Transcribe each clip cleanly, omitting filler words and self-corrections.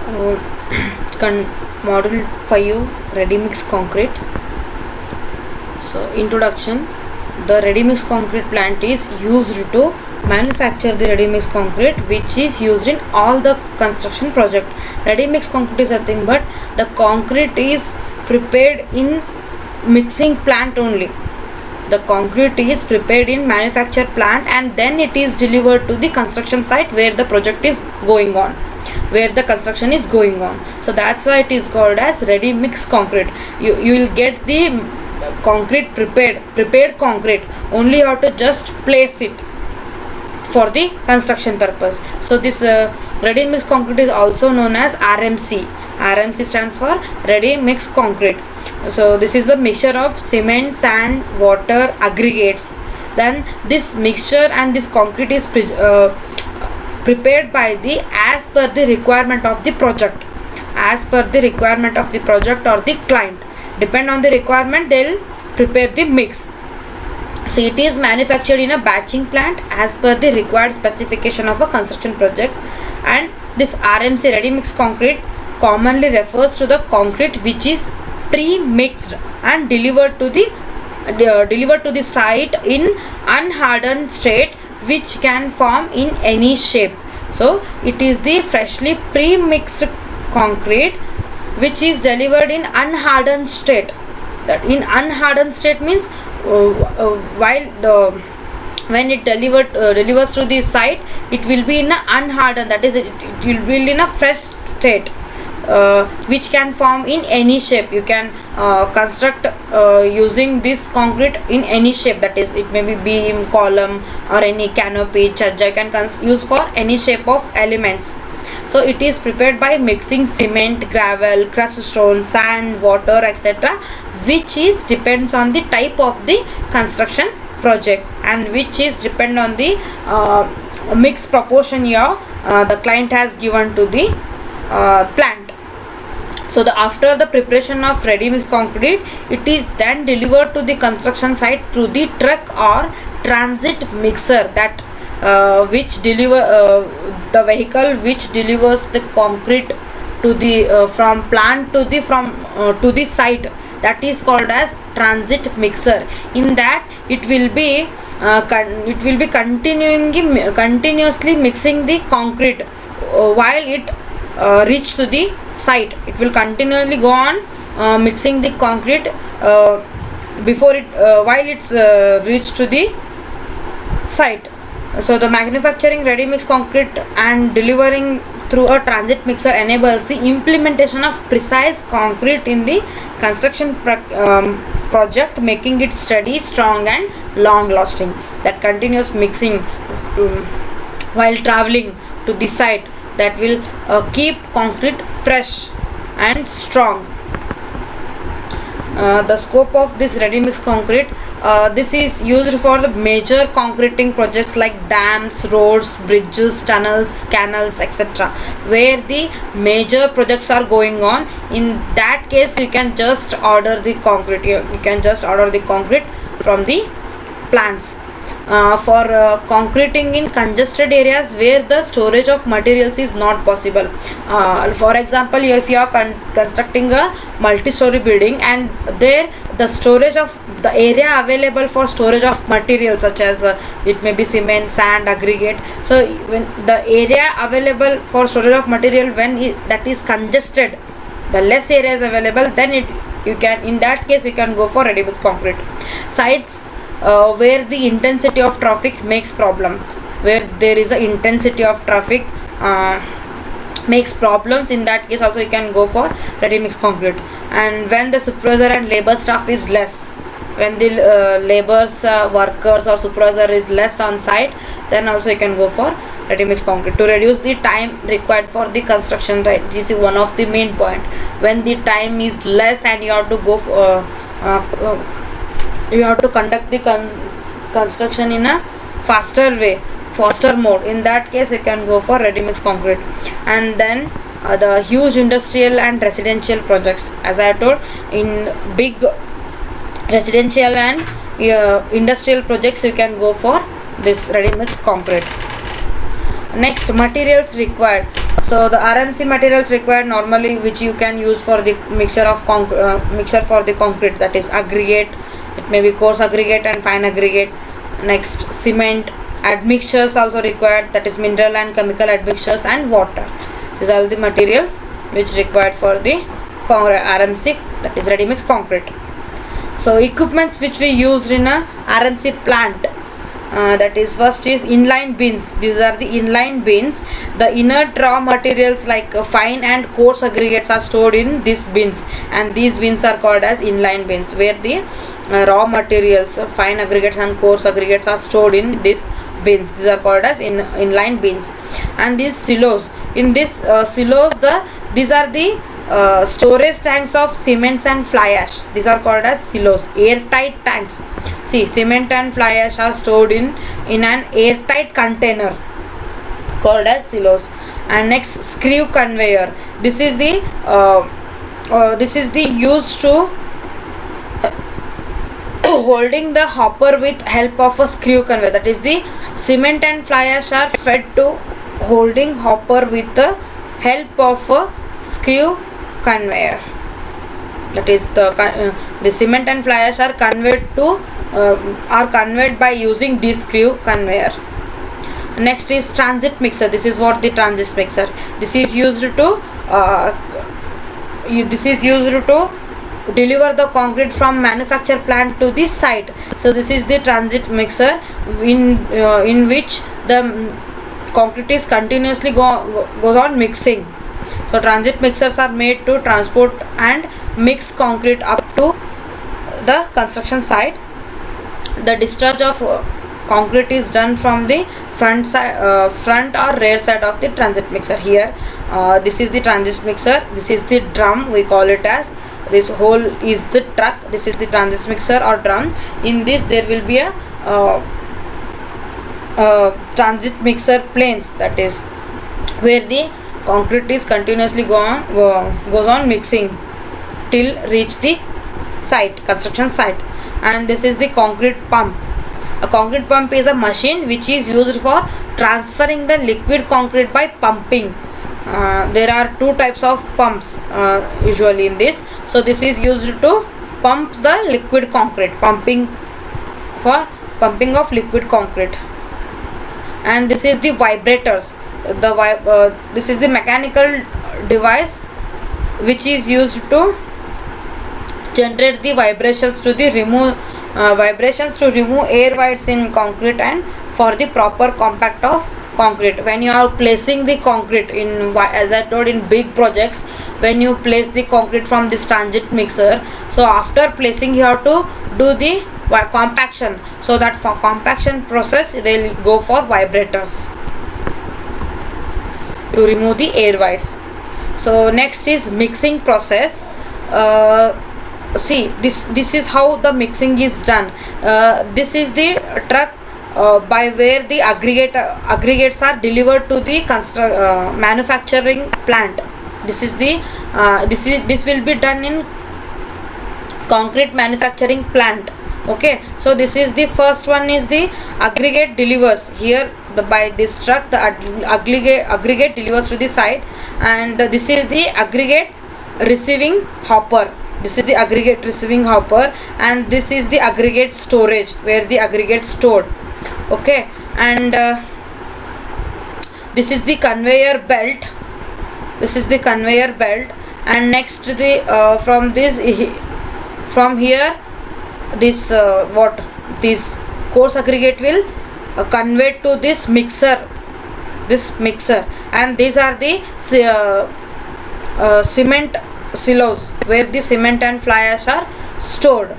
Uh, Module 5, Ready Mix Concrete. So, introduction. The ready mix concrete plant is used to manufacture the ready mix concrete, which is used in all the construction project. Ready mix concrete is nothing but the concrete is prepared in mixing plant only. The concrete is prepared in manufacture plant and then it is delivered to the construction site where the project is going on, where the construction is going on. So that's why it is called as ready mix concrete. You will get the concrete prepared concrete, only you have to just place it for the construction purpose. So this ready mix concrete is also known as RMC. RMC stands for ready mix concrete. So this is the mixture of cement, sand, water, aggregates. Then this mixture and this concrete is prepared by the as per the requirement of the project, as per the requirement of the project or the client. Depend on the requirement, they'll prepare the mix. So it is manufactured in a batching plant as per the required specification of a construction project. And this RMC ready mix concrete commonly refers to the concrete which is pre-mixed and delivered to the site in unhardened state, which can form in any shape. So it is the freshly pre-mixed concrete which is delivered in unhardened state. That in unhardened state means when it delivers to the site, it will be in a unhardened, that is it will be in a fresh state, which can form in any shape. You can construct using this concrete in any shape, that is it may be beam, column or any canopy, chajja. You can use for any shape of elements. So it is prepared by mixing cement, gravel, crushed stone, sand, water, etc., which is depends on the type of the construction project and which is depend on the mix proportion the client has given to the plant. So after the preparation of ready mix concrete, it is then delivered to the construction site through the truck or transit mixer, that which deliver the vehicle which delivers the concrete to the from plant to the site, that is called as transit mixer. In that it will be continuously mixing the concrete while it reach to the site. It will continually go on mixing the concrete before it while it's reached to the site. So the manufacturing ready mix concrete and delivering through a transit mixer enables the implementation of precise concrete in the construction project, making it steady, strong and long lasting. That continuous mixing while traveling to the site, that will keep concrete fresh and strong. The scope of this ready mix concrete, this is used for the major concreting projects like dams, roads, bridges, tunnels, canals, etc., where the major projects are going on. In that case, you can just order the concrete. You can just order the concrete from the plants. For concreting in congested areas where the storage of materials is not possible. For example, if you are constructing a multi-story building and there the storage of the area available for storage of materials such as it may be cement, sand, aggregate. So when the area available for storage of material, when that is congested, the less area is available, then in that case you can go for ready mix concrete. Sites where the intensity of traffic makes problems, where there is a intensity of traffic makes problems, in that case also you can go for ready mix concrete. And when the supervisor and labor staff is less, when the laborers, workers or supervisor is less on site, then also you can go for ready mix concrete to reduce the time required for the construction. Right, this is one of the main point. When the time is less and you have to go you have to conduct the construction in a faster way, faster mode, in that case you can go for ready mix concrete. And then the huge industrial and residential projects, as I told, in big residential and industrial projects you can go for this ready mix concrete. Next, materials required. So the RMC materials required normally, which you can use for the mixture of mixture for the concrete, that is aggregate. It may be coarse aggregate and fine aggregate. Next, cement. Admixtures also required, that is mineral and chemical admixtures, and water. These are the materials which required for the RMC, that is ready mix concrete. So equipments which we used in a RMC plant, that is first is inline bins. These are the inline bins. The inert raw materials like fine and coarse aggregates are stored in these bins, and these bins are called as inline bins, where the raw materials, fine aggregates and coarse aggregates are stored in these bins. These are called as inline bins. And these silos, in this silos, these are the storage tanks of cements and fly ash. These are called as silos, airtight tanks. See, cement and fly ash are stored in an airtight container called as silos. And next, screw conveyor. This is the used to holding the hopper with help of a screw conveyor. That is, the cement and fly ash are fed to holding hopper with the help of a screw conveyor. That is, the cement and fly ash are conveyed by using this screw conveyor. Next is transit mixer. This is what the transit mixer. This is used to deliver the concrete from manufacture plant to this site. So this is the transit mixer, in which the concrete is continuously goes on mixing. So transit mixers are made to transport and mix concrete up to the construction site. The discharge of concrete is done from the front or rear side of the transit mixer. Here, this is the transit mixer. This is the drum, we call it as. This whole is the truck. This is the transit mixer or drum. In this, there will be a transit mixer planes, that is where the concrete is continuously goes on mixing till reach the site, construction site. And this is the concrete pump. A concrete pump is a machine which is used for transferring the liquid concrete by pumping. There are two types of pumps usually in this. So this is used to pump the liquid concrete, pumping of liquid concrete. And this is the vibrators. This is the mechanical device which is used to generate the vibrations to remove air voids in concrete and for the proper compact of concrete. When you are placing the concrete in, as I told, in big projects, when you place the concrete from this transit mixer, so after placing you have to do the compaction. So that for compaction process they will go for vibrators to remove the air voids. So next is mixing process. See, this is how the mixing is done. This is the truck by where the aggregates are delivered to the manufacturing plant. This will be done in concrete manufacturing plant. Okay, so this is the first one is the aggregate delivers. Here by this truck the aggregate delivers to the site, and this is the aggregate receiving hopper. This is the aggregate receiving hopper, and this is the aggregate storage where the aggregate stored. Okay, and this is the conveyor belt. And next the from here this coarse aggregate will convey to this mixer, and these are the cement silos where the cement and fly ash are stored.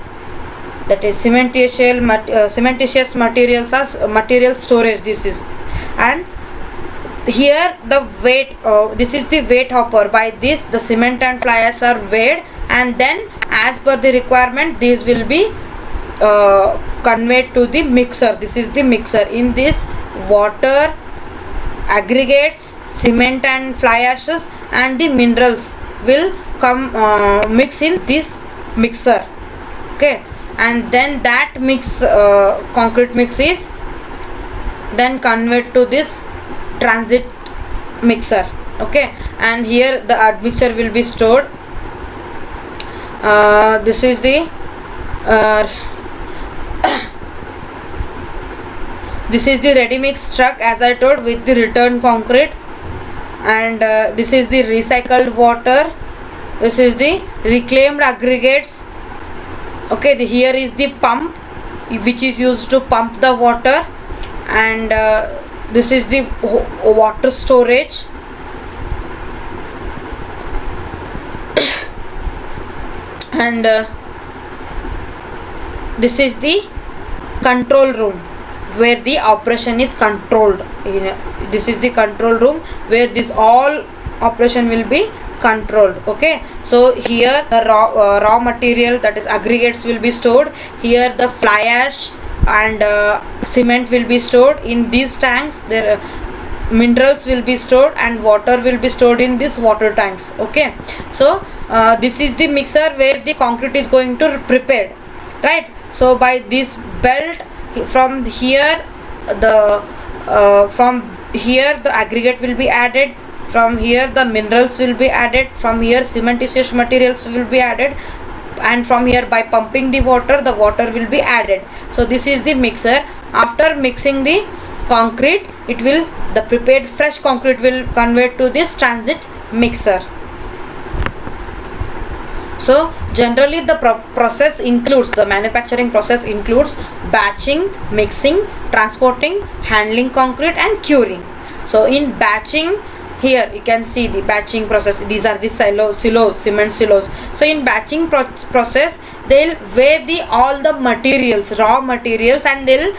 That is cementitious material storage. This is, and here the weight, this is the weight hopper. By this the cement and fly ash are weighed, and then as per the requirement these will be conveyed to the mixer. This is the mixer. In this, water, aggregates, cement and fly ashes and the minerals will come mix in this mixer. Okay, and then that concrete mix is then conveyed to this transit mixer. Okay, and here the admixture will be stored. This is the uh, this is the ready mix truck, as I told, with the return concrete, and this is the recycled water, this is the reclaimed aggregates. Okay, here is the pump which is used to pump the water, and this is the water storage. And this is the control room where the operation is controlled. This is the control room where this all operation will be controlled. Okay, so here the raw material, that is aggregates, will be stored. Here the fly ash and cement will be stored in these tanks. There minerals will be stored, and water will be stored in these water tanks. Okay, so this is the mixer where the concrete is going to prepared, right? So by this belt, from here the aggregate will be added, from here the minerals will be added, from here cementitious materials will be added, and from here by pumping the water will be added. So this is the mixer. After mixing the concrete, the prepared fresh concrete will convert to this transit mixer. So generally the manufacturing process includes batching, mixing, transporting, handling concrete, and curing. So in batching, here you can see the batching process. These are the silos, cement silos. So in batching process, they'll weigh all the materials, raw materials, and they'll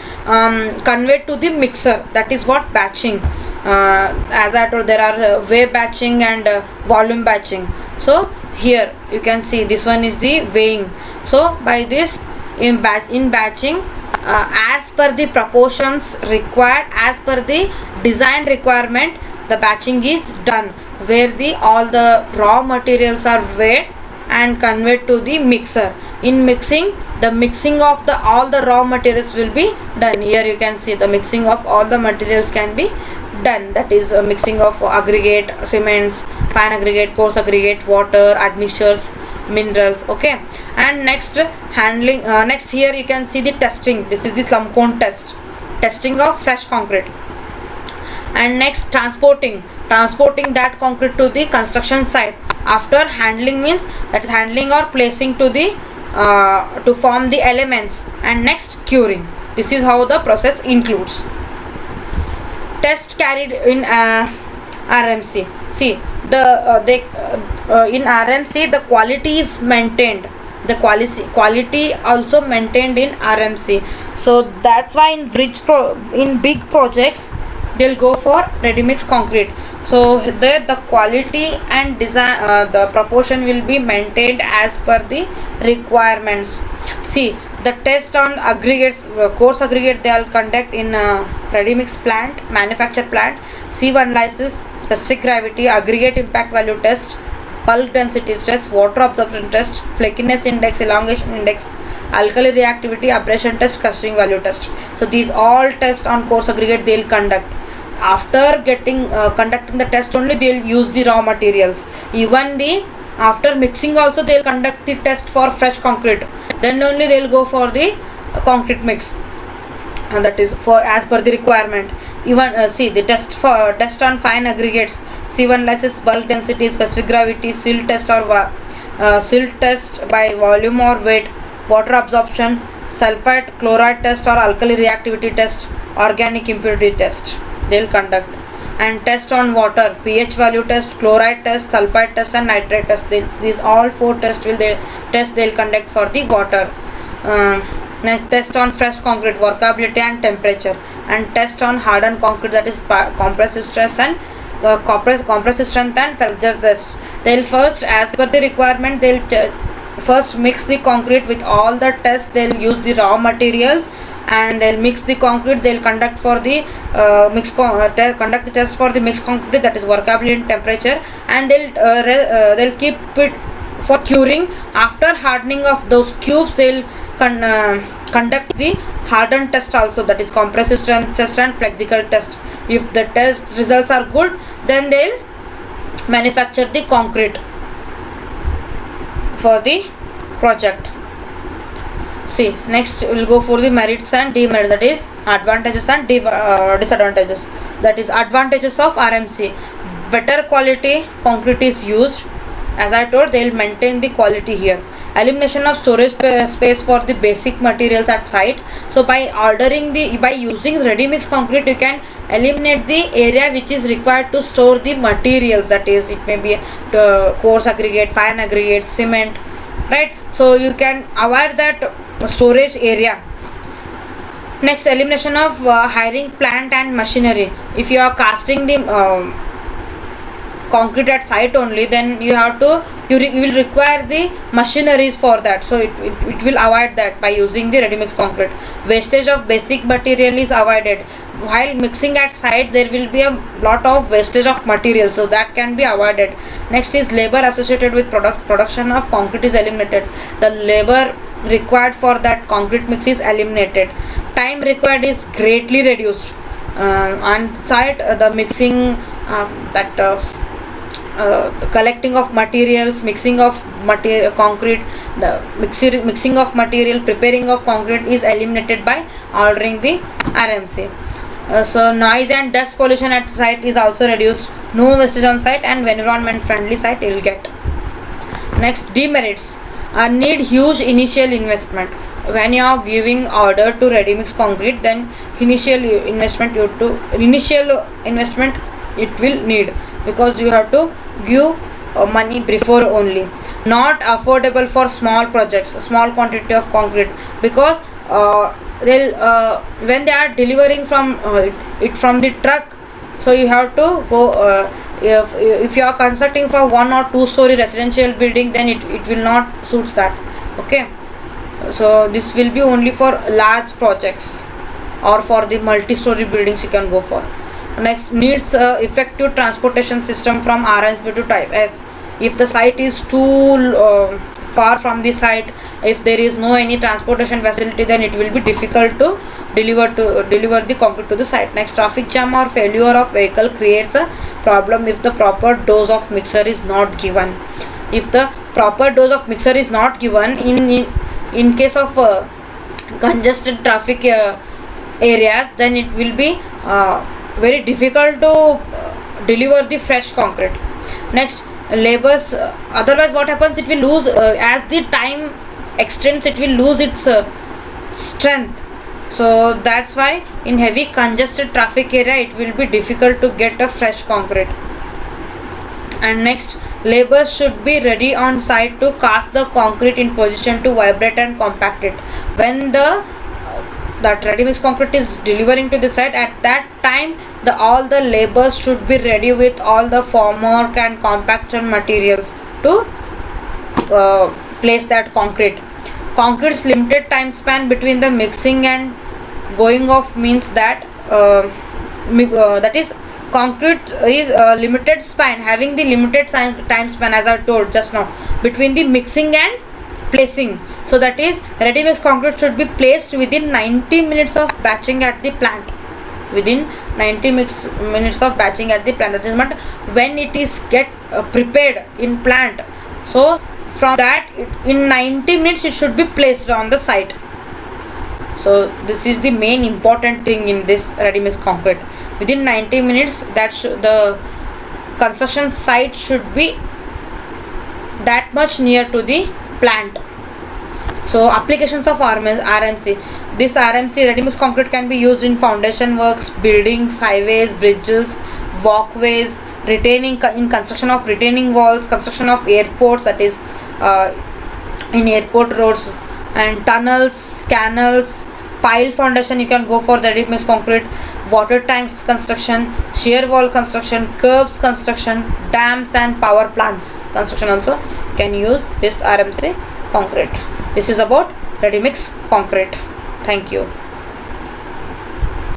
convert to the mixer. That is what batching. As I told, there are weigh batching and volume batching. So here you can see this one is the weighing. So by this, in batching, as per the proportions required, as per the design requirement, the batching is done, where all the raw materials are weighed and conveyed to the mixer. In mixing, the mixing of all the raw materials will be done. Here you can see the mixing of all the materials can be done. That is a mixing of aggregate, cements, fine aggregate, coarse aggregate, water, admixtures, minerals. Okay, and next handling. Next here you can see the testing. This is the slum cone testing of fresh concrete. And next, transporting that concrete to the construction site. After handling, means that is handling or placing to the to form the elements. And next, curing. This is how the process includes. Test carried in RMC. See, in RMC the quality is maintained. The quality also maintained in RMC. So that's why in big projects, they'll go for ready mix concrete. So there the quality and design, the proportion will be maintained as per the requirements. See, the test on aggregates, coarse aggregate, they will conduct in ready mix plant, manufacture plant. Sieve analysis, specific gravity, aggregate impact value test, bulk density test, water absorption test, flakiness index, elongation index, alkali reactivity, abrasion test, crushing value test. So these all tests on coarse aggregate they'll conduct. After conducting the test only, they'll use the raw materials. Even after mixing also, they'll conduct the test for fresh concrete. Then only they'll go for the concrete mix, and that is for as per the requirement. Even see the test on fine aggregates, sieve analysis, bulk density, specific gravity, silt test by volume or weight, water absorption, sulfite chloride test or alkali reactivity test, organic impurity test they'll conduct. And test on water, pH value test, chloride test, sulfite test, and nitrate test. These all four tests they'll conduct for the water. Next, test on fresh concrete, workability and temperature. And test on hardened concrete, that is compressive stress and compressive strength and fracture test. They'll first, as per the requirement, they'll first mix the concrete with all the tests. They'll use the raw materials and they'll mix the concrete. They'll conduct for the conduct the test for the mixed concrete, that is workability and temperature, and they'll keep it for curing. After hardening of those cubes, they'll conduct the hardened test also, that is compressive strength test and flexible test. If the test results are good, then they'll manufacture the concrete for the project. See, next we'll go for the merits and demerits, that is advantages and disadvantages. That is advantages of RMC. Better quality concrete is used. As I told, they will maintain the quality here. Elimination of storage space for the basic materials at site. So by using ready mix concrete, you can eliminate the area which is required to store the materials. That is, it may be coarse aggregate, fine aggregate, cement, right? So you can avoid that storage area. Next, elimination of hiring plant and machinery. If you are casting the concrete at site only, then you will require the machineries for that, so it will avoid that by using the ready mix concrete. Wastage of basic material is avoided. While mixing at site, there will be a lot of wastage of material, so that can be avoided. Next is labor associated with production of concrete is eliminated. The labor required for that concrete mix is eliminated. Time required is greatly reduced. On site, the mixing, collecting of materials, mixing of concrete, the mixing of material, preparing of concrete is eliminated by ordering the RMC. So noise and dust pollution at site is also reduced. No wastage on site, and environment friendly site will get. Next, demerits. Need huge initial investment. When you are giving order to ready mix concrete, then initial investment it will need, because you have to give money before only. Not affordable for small projects, small quantity of concrete, because when they are delivering from it from the truck, so you have to go. If you are constructing for 1 or 2 story residential building, then it will not suit that. Okay, so this will be only for large projects, or for the multi-story buildings you can go for. Next, needs effective transportation system from RSB to type S. If the site is too far from the site, if there is no any transportation facility, then it will be difficult to deliver the concrete to the site. Next, traffic jam or failure of vehicle creates a problem if the proper dose of mixer is not given. If the proper dose of mixer is not given, in case of congested traffic areas, then it will be very difficult to deliver the fresh concrete. Next, labors, otherwise what happens, it will lose as the time extends, it will lose its strength. So that's why in heavy congested traffic area, it will be difficult to get a fresh concrete. And next, labors should be ready on site to cast the concrete in position to vibrate and compact it. When that ready mix concrete is delivering to the site, at that time all the labors should be ready with all the formwork and compaction materials to place that concrete. Concrete's limited time span between the mixing and going off means that that is, concrete is limited span, having the limited time span, as I told just now, between the mixing and placing. So that is, ready mix concrete should be placed within 90 minutes of batching at the plant. Within 90 minutes of batching at the plant, that is not when it is get prepared in plant. So from that, in 90 minutes it should be placed on the site. So this is the main important thing in this ready mix concrete. Within 90 minutes, that the construction site should be that much near to the plant. So applications of RMC. This RMC ready mix concrete can be used in foundation works, buildings, highways, bridges, walkways, in construction of retaining walls, construction of airports, that is in airport roads, and tunnels, canals, pile foundation. You can go for the ready mix concrete. Water tanks construction, shear wall construction, curbs construction, dams and power plants construction also can use this RMC concrete. This is about ready mix concrete. Thank you.